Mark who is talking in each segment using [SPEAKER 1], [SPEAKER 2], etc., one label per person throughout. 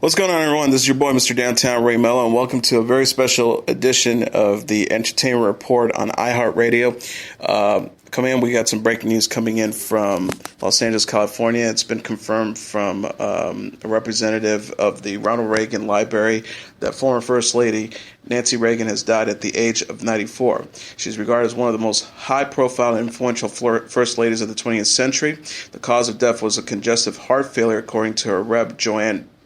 [SPEAKER 1] What's going on, everyone? This is your boy, Mr. Downtown Ray Mello, and welcome to a very special edition of the Entertainment Report on iHeartRadio. We got some breaking news coming in from Los Angeles, California. It's been confirmed from a representative of the Ronald Reagan Library that former First Lady Nancy Reagan has died at the age of 94. She's regarded as one of the most high-profile and influential First Ladies of the 20th century. The cause of death was a congestive heart failure, according to her Rep.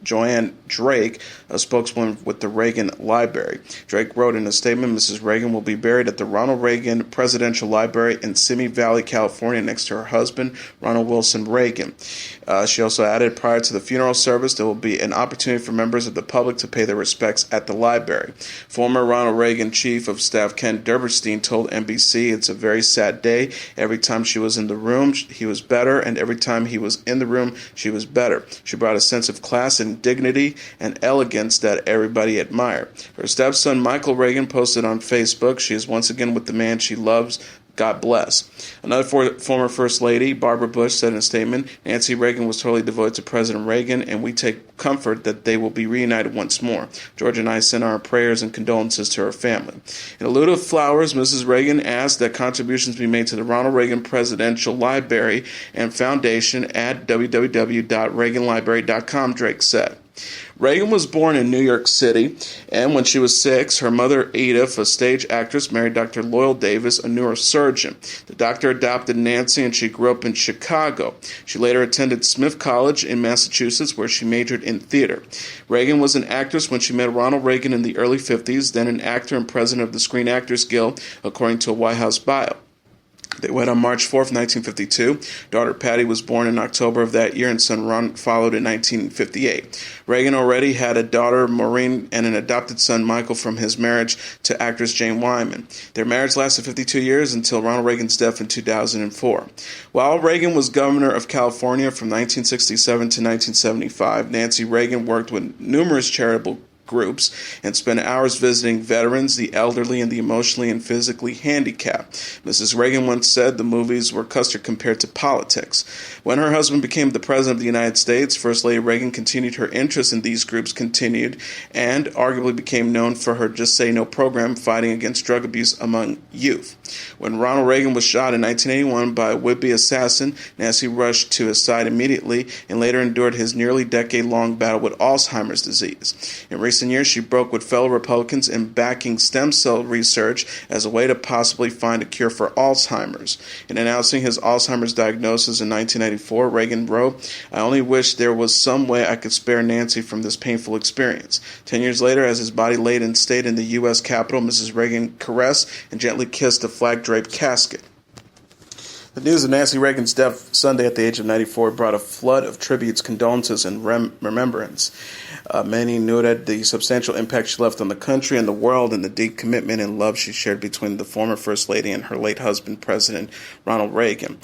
[SPEAKER 1] Joanne Drake, a spokeswoman with the Reagan Library. Drake wrote in a statement, Mrs. Reagan will be buried at the Ronald Reagan Presidential Library in Simi Valley, California, next to her husband, Ronald Wilson Reagan. She also added, prior to the funeral service, there will be an opportunity for members of the public to pay their respects at the library. Former Ronald Reagan Chief of Staff Ken Derberstein told NBC, it's a very sad day. Every time she was in the room, he was better, and every time he was in the room, she was better. She brought a sense of class and dignity and elegance that everybody admired. Her stepson Michael Reagan posted on Facebook, she is once again with the man she loves. God bless. Another former First Lady, Barbara Bush, said in a statement, Nancy Reagan was totally devoted to President Reagan, and we take comfort that they will be reunited once more. George and I send our prayers and condolences to her family. In a lieu of flowers, Mrs. Reagan asked that contributions be made to the Ronald Reagan Presidential Library and Foundation at www.reaganlibrary.com, Drake said. Reagan was born in New York City, and when she was 6, her mother, Edith, a stage actress, married Dr. Loyal Davis, a neurosurgeon. The doctor adopted Nancy, and she grew up in Chicago. She later attended Smith College in Massachusetts, where she majored in theater. Reagan was an actress when she met Ronald Reagan in the early 50s, then an actor and president of the Screen Actors Guild, according to a White House bio. They wed on March 4, 1952. Daughter Patty was born in October of that year, and son Ron followed in 1958. Reagan already had a daughter, Maureen, and an adopted son, Michael, from his marriage to actress Jane Wyman. Their marriage lasted 52 years until Ronald Reagan's death in 2004. While Reagan was governor of California from 1967 to 1975, Nancy Reagan worked with numerous charitable groups and spent hours visiting veterans, the elderly, and the emotionally and physically handicapped. Mrs. Reagan once said the movies were custard compared to politics. When her husband became the President of the United States, First Lady Reagan continued her interest in these groups and arguably became known for her Just Say No program fighting against drug abuse among youth. When Ronald Reagan was shot in 1981 by a would-be assassin, Nancy rushed to his side immediately and later endured his nearly decade-long battle with Alzheimer's disease. In recent years, she broke with fellow Republicans in backing stem cell research as a way to possibly find a cure for Alzheimer's. In announcing his Alzheimer's diagnosis in 1994, Reagan wrote, I only wish there was some way I could spare Nancy from this painful experience. 10 years later, as his body laid in state in the U.S. Capitol, Mrs. Reagan caressed and gently kissed the flag-draped casket. The news of Nancy Reagan's death Sunday at the age of 94 brought a flood of tributes, condolences, and remembrance. Many noted the substantial impact she left on the country and the world and the deep commitment and love she shared between the former First Lady and her late husband, President Ronald Reagan.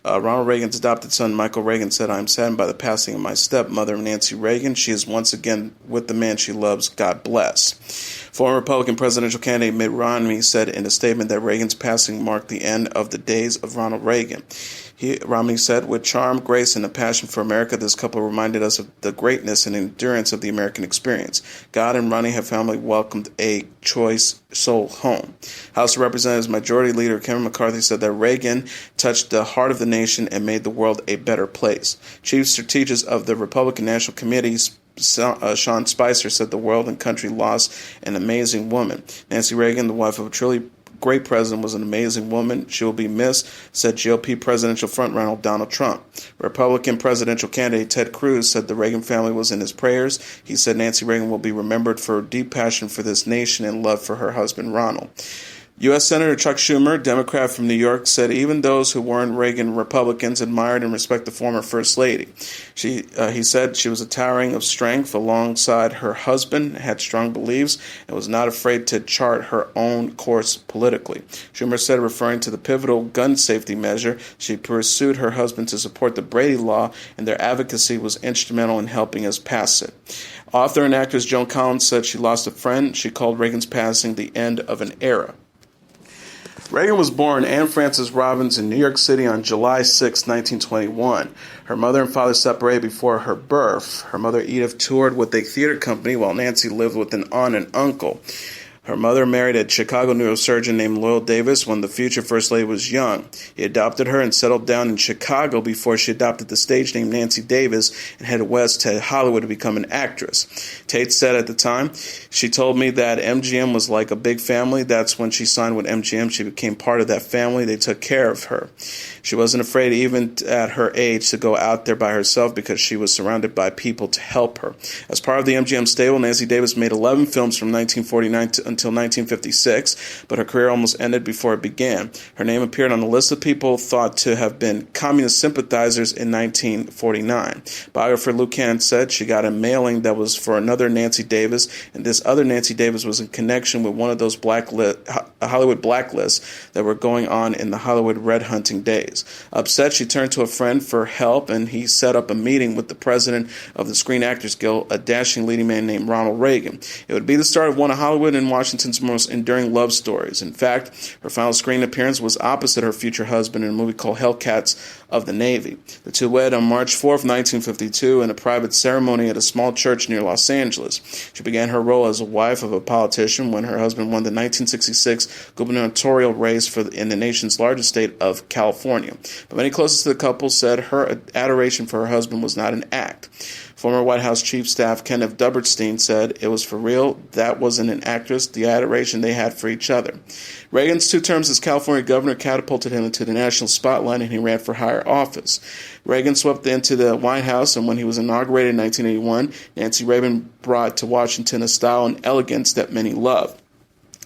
[SPEAKER 1] Ronald Reagan's adopted son, Michael Reagan, said, I am saddened by the passing of my stepmother, Nancy Reagan. She is once again with the man she loves. God bless. Former Republican presidential candidate Mitt Romney said in a statement that Reagan's passing marked the end of the days of Ronald Reagan. Romney said, with charm, grace, and a passion for America, this couple reminded us of the greatness and endurance of the American experience. God and Romney have finally welcomed a choice soul home. House of Representatives Majority Leader Kevin McCarthy said that Reagan touched the heart of the nation and made the world a better place. Chief strategist of the Republican National Committee, Sean Spicer, said the world and country lost an amazing woman. Nancy Reagan, the wife of a truly great president, was an amazing woman. She will be missed, said GOP presidential frontrunner Donald Trump. Republican presidential candidate Ted Cruz said the Reagan family was in his prayers. He said Nancy Reagan will be remembered for her deep passion for this nation and love for her husband Ronald. U.S. Senator Chuck Schumer, Democrat from New York, said even those who weren't Reagan Republicans admired and respect the former First Lady. He said she was a towering of strength alongside her husband, had strong beliefs, and was not afraid to chart her own course politically. Schumer said, referring to the pivotal gun safety measure, she pursued her husband to support the Brady Law, and their advocacy was instrumental in helping us pass it. Author and actress Joan Collins said she lost a friend. She called Reagan's passing the end of an era. Reagan was born Anne Frances Robbins in New York City on July 6, 1921. Her mother and father separated before her birth. Her mother, Edith, toured with a theater company while Nancy lived with an aunt and uncle. Her mother married a Chicago neurosurgeon named Loyal Davis when the future First Lady was young. He adopted her and settled down in Chicago before she adopted the stage name Nancy Davis and headed west to Hollywood to become an actress. Tate said at the time, "She told me that MGM was like a big family. That's when she signed with MGM. She became part of that family. They took care of her. She wasn't afraid, even at her age, to go out there by herself because she was surrounded by people to help her." As part of the MGM stable, Nancy Davis made 11 films from 1949 until 1956, but her career almost ended before it began. Her name appeared on the list of people thought to have been communist sympathizers in 1949. Biographer Lou Cannon said she got a mailing that was for another Nancy Davis, and this other Nancy Davis was in connection with one of those Hollywood blacklists that were going on in the Hollywood red hunting days. Upset, she turned to a friend for help, and he set up a meeting with the president of the Screen Actors Guild, a dashing leading man named Ronald Reagan. It would be the start of one of Hollywood and Washington's most enduring love stories. In fact, her final screen appearance was opposite her future husband in a movie called Hellcats of the Navy. The two wed on March 4th, 1952, in a private ceremony at a small church near Los Angeles. She began her role as a wife of a politician when her husband won the 1966 gubernatorial race in the nation's largest state of California. But many closest to the couple said her adoration for her husband was not an act. Former White House Chief Staff Kenneth Duberstein said it was for real. That wasn't an actress, the adoration they had for each other. Reagan's 2 terms as California governor catapulted him into the national spotlight, and he ran for higher office. Reagan swept into the White House, and when he was inaugurated in 1981, Nancy Reagan brought to Washington a style and elegance that many loved.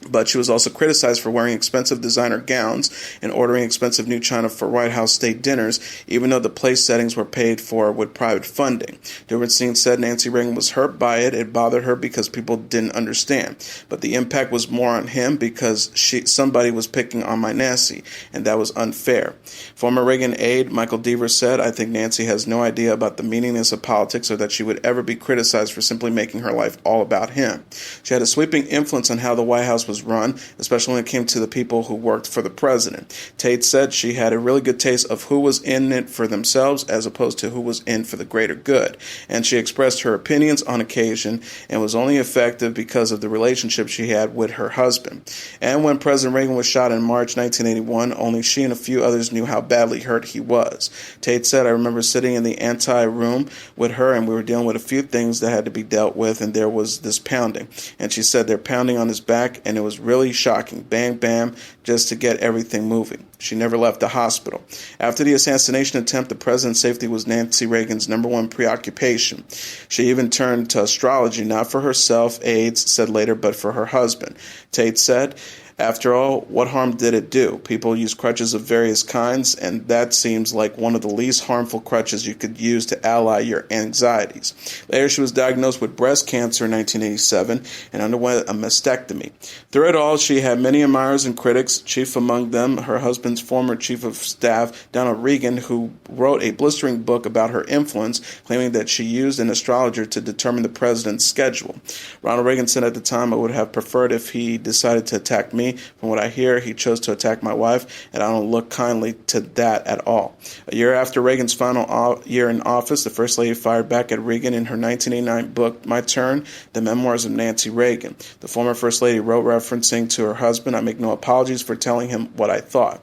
[SPEAKER 1] But she was also criticized for wearing expensive designer gowns and ordering expensive new china for White House state dinners, even though the place settings were paid for with private funding. Duberstein said Nancy Reagan was hurt by it. It bothered her because people didn't understand. But the impact was more on him because somebody was picking on my Nancy, and that was unfair. Former Reagan aide Michael Deaver said, "I think Nancy has no idea about the meaninglessness of politics or that she would ever be criticized for simply making her life all about him. She had a sweeping influence on how the White House was run, especially when it came to the people who worked for the president." Tate said she had a really good taste of who was in it for themselves as opposed to who was in for the greater good, and she expressed her opinions on occasion and was only effective because of the relationship she had with her husband. And when President Reagan was shot in March 1981, only she and a few others knew how badly hurt he was. Tate said, "I remember sitting in the anti-room with her, and we were dealing with a few things that had to be dealt with, and there was this pounding." And she said they're pounding on his back, and it was really shocking. Bang, bam, just to get everything moving. She never left the hospital. After the assassination attempt, the president's safety was Nancy Reagan's number one preoccupation. She even turned to astrology, not for herself, aides said later, but for her husband. Tate said, "After all, what harm did it do? People use crutches of various kinds, and that seems like one of the least harmful crutches you could use to ally your anxieties." Later, she was diagnosed with breast cancer in 1987 and underwent a mastectomy. Through it all, she had many admirers and critics, chief among them her husband's former chief of staff, Donald Reagan, who wrote a blistering book about her influence, claiming that she used an astrologer to determine the president's schedule. Ronald Reagan said at the time, "I would have preferred if he decided to attack me. From what I hear, he chose to attack my wife, and I don't look kindly to that at all." A year after Reagan's final year in office, the First Lady fired back at Reagan in her 1989 book, My Turn, The Memoirs of Nancy Reagan. The former First Lady wrote, referencing to her husband, "I make no apologies for telling him what I thought."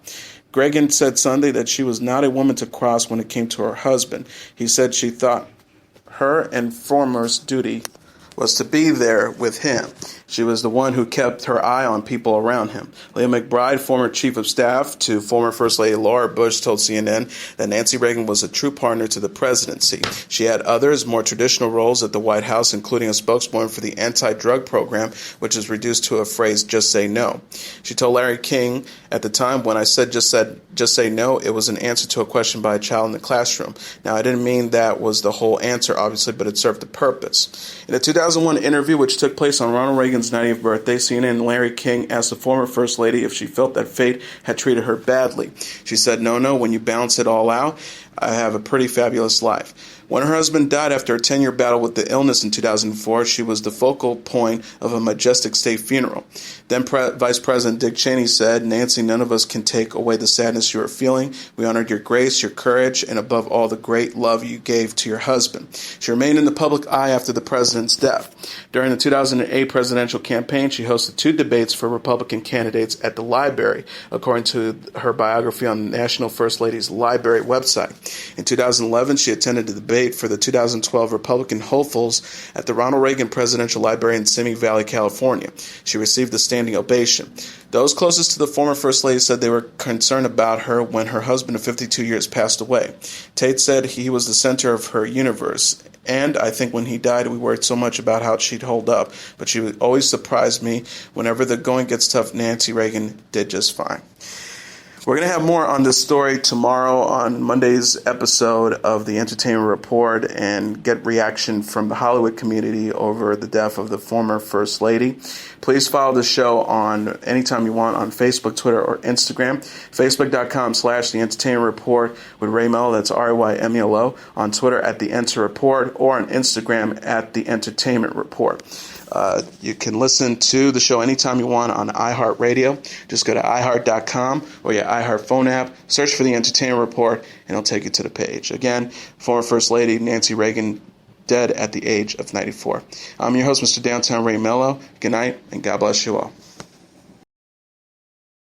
[SPEAKER 1] Reagan said Sunday that she was not a woman to cross when it came to her husband. He said she thought her and former's duty was to be there with him. She was the one who kept her eye on people around him. Leah McBride, former chief of staff to former First Lady Laura Bush, told CNN that Nancy Reagan was a true partner to the presidency. She had others, more traditional roles at the White House, including a spokeswoman for the anti-drug program, which is reduced to a phrase, "just say no." She told Larry King, "At the time when I said just say no, it was an answer to a question by a child in the classroom. Now, I didn't mean that was the whole answer, obviously, but it served a purpose." In a 2001 interview, which took place on Ronald Reagan's 90th birthday, CNN Larry King asked the former First Lady if she felt that fate had treated her badly. She said, no, when you balance it all out, I have a pretty fabulous life. When her husband died after a 10-year battle with the illness in 2004, she was the focal point of a majestic state funeral. Then Vice President Dick Cheney said, "Nancy, none of us can take away the sadness you are feeling. We honored your grace, your courage, and above all, the great love you gave to your husband." She remained in the public eye after the president's death. During the 2008 presidential campaign, she hosted 2 debates for Republican candidates at the library, according to her biography on the National First Lady's Library website. In 2011, she attended the debate for the 2012 Republican hopefuls at the Ronald Reagan Presidential Library in Simi Valley, California. She received a standing ovation. Those closest to the former First Lady said they were concerned about her when her husband of 52 years passed away. Tate said he was the center of her universe. And I think when he died, we worried so much about how she'd hold up. But she would always surprise me. Whenever the going gets tough, Nancy Reagan did just fine. We're going to have more on this story tomorrow on Monday's episode of the Entertainment Report and get reaction from the Hollywood community over the death of the former First Lady. Please follow the show on anytime you want on Facebook, Twitter, or Instagram. Facebook.com/The Entertainment Report with Ray Mello, that's RAYMELO, on Twitter at The Enter Report, or on Instagram at The Entertainment Report. You can listen to the show anytime you want on iHeartRadio. Just go to iHeart.com or your iHeart phone app, search for The Entertainment Report, and it'll take you to the page. Again, former First Lady Nancy Reagan, dead at the age of 94. I'm your host, Mr. Downtown Ray Mello. Good night, and God bless you all.